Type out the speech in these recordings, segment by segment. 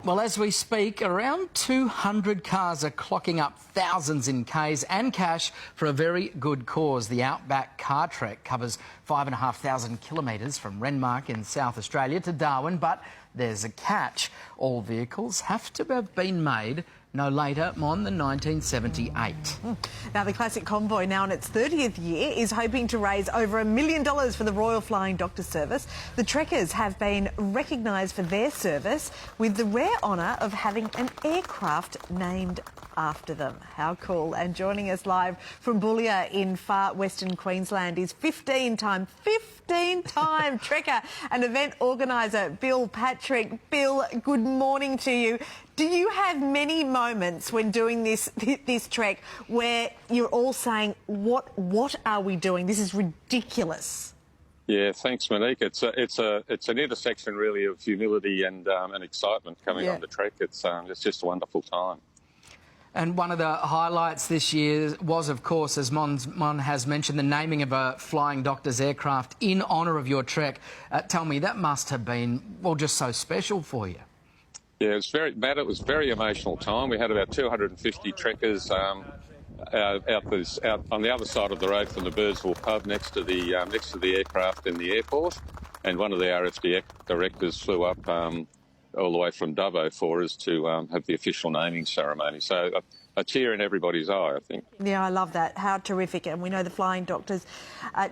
Well, as we speak, around 200 cars are clocking up thousands in Ks and cash for a very good cause. The Outback Car Trek covers 5,500 kilometres from Renmark in South Australia to Darwin, but there's a catch. All vehicles have to have been made no later than 1978. Now, the classic convoy, now in its 30th year, is hoping to raise over $1 million for the Royal Flying Doctor Service. The Trekkers have been recognised for their service with the rare honour of having an aircraft named after them. How cool. And joining us live from Boulia in far western Queensland is 15-time Trekker and event organiser Bill Patrick. Bill, good morning to you. Do you have many moments when doing this trek where you're all saying, what are we doing? This is ridiculous. Yeah, thanks, Monique. It's an intersection really of humility and excitement coming on the trek. It's just a wonderful time. And one of the highlights this year was, of course, as Mon has mentioned, the naming of a Flying Doctor's aircraft in honour of your trek. Tell me, that must have been, well, just so special for you. Yeah, it was a very emotional time. We had about 250 trekkers out on the other side of the road from the Birdsville pub next to the aircraft in the airport, and one of the RFDSSE directors flew up all the way from Dubbo for us to have the official naming ceremony. So a tear in everybody's eye, I think. Yeah, I love that. How terrific. And we know the Flying Doctors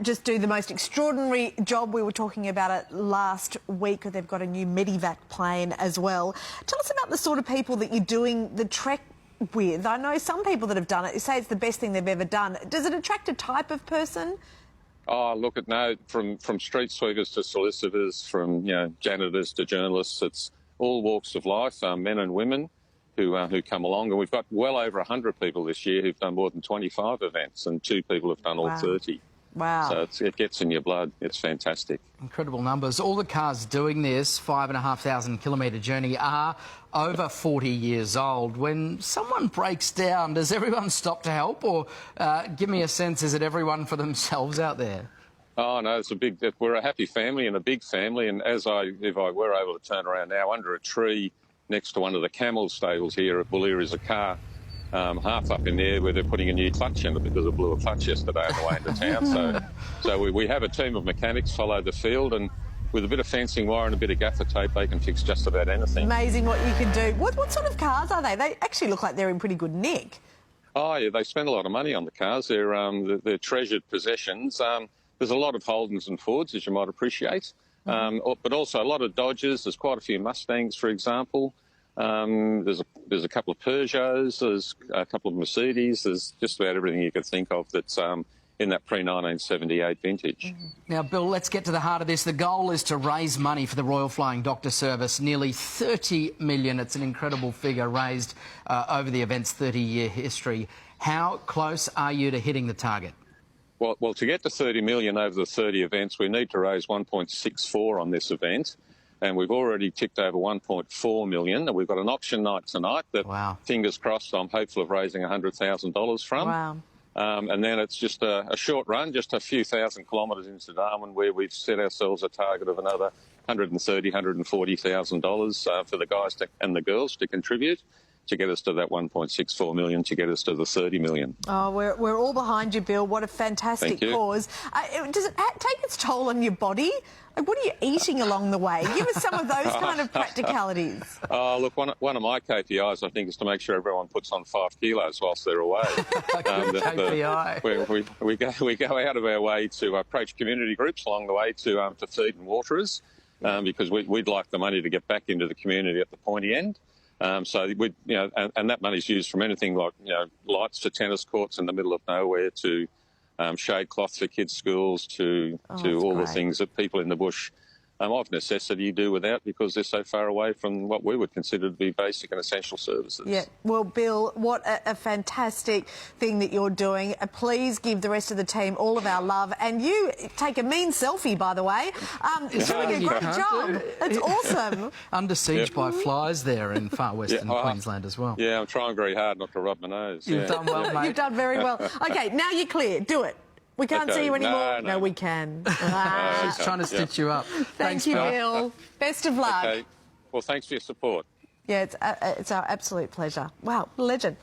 just do the most extraordinary job. We were talking about it last week. They've got a new Medivac plane as well. Tell us about the sort of people that you're doing the trek with. I know some people that have done it say it's the best thing they've ever done. Does it attract a type of person? Oh, look, from street sweepers to solicitors, from janitors to journalists. It's all walks of life, men and women who come along. And we've got well over 100 people this year who've done more than 25 events, and 2 people have done all 30. Wow. So it gets in your blood. It's fantastic. Incredible numbers. All the cars doing this 5,500 kilometre journey are over 40 years old. When someone breaks down, does everyone stop to help, or give me a sense, is it everyone for themselves out there? Oh, no, we're a happy family and a big family, and if I were able to turn around now, under a tree next to one of the camel stables here at Boulia is a car half up in there where they're putting a new clutch in it because it blew a clutch yesterday on the way into town. So we have a team of mechanics follow the field, and with a bit of fencing wire and a bit of gaffer tape, they can fix just about anything. Amazing what you can do. What sort of cars are they? They actually look like they're in pretty good nick. Oh, yeah, they spend a lot of money on the cars. They're treasured possessions. There's a lot of Holdens and Fords, as you might appreciate, but also a lot of Dodges. There's quite a few Mustangs, for example. There's a couple of Peugeots. There's a couple of Mercedes. There's just about everything you could think of that's in that pre-1978 vintage. Now, Bill, let's get to the heart of this. The goal is to raise money for the Royal Flying Doctor Service, nearly $30 million. It's an incredible figure raised over the event's 30-year history. How close are you to hitting the target? Well, to get to 30 million over the 30 events, we need to raise 1.64 on this event, and we've already ticked over 1.4 million. And we've got an auction night tonight that, fingers crossed, I'm hopeful of raising $100,000 from. Wow. And then it's just a short run, just a few thousand kilometres into Darwin, where we've set ourselves a target of another $130,000, $140,000 for the guys and the girls to contribute, to get us to that 1.64 million, to get us to the 30 million. Oh, we're all behind you, Bill. What a fantastic cause. Does it take its toll on your body? What are you eating along the way? Give us some of those kind of practicalities. Oh, look, one of my KPIs, I think, is to make sure everyone puts on 5 kilos whilst they're away. KPI. We go out of our way to approach community groups along the way to feed and water us, because we'd like the money to get back into the community at the pointy end. So and that money's used from anything like lights for tennis courts in the middle of nowhere to shade cloth for kids' schools to all the things that people in the bush of necessity do without, because they're so far away from what we would consider to be basic and essential services. Yeah, well, Bill, what a fantastic thing that you're doing. Please give the rest of the team all of our love. And you take a mean selfie, by the way. You're doing a great job. It's awesome. Under siege by flies there in far western Queensland as well. Yeah, I'm trying very hard not to rub my nose. You've done well, mate. You've done very well. OK, now you're clear. Do it. We can't see you anymore. No, we can. She's trying to stitch you up. Thank you, Bill. Best of luck. Okay. Well, thanks for your support. Yeah, it's our absolute pleasure. Wow, legend.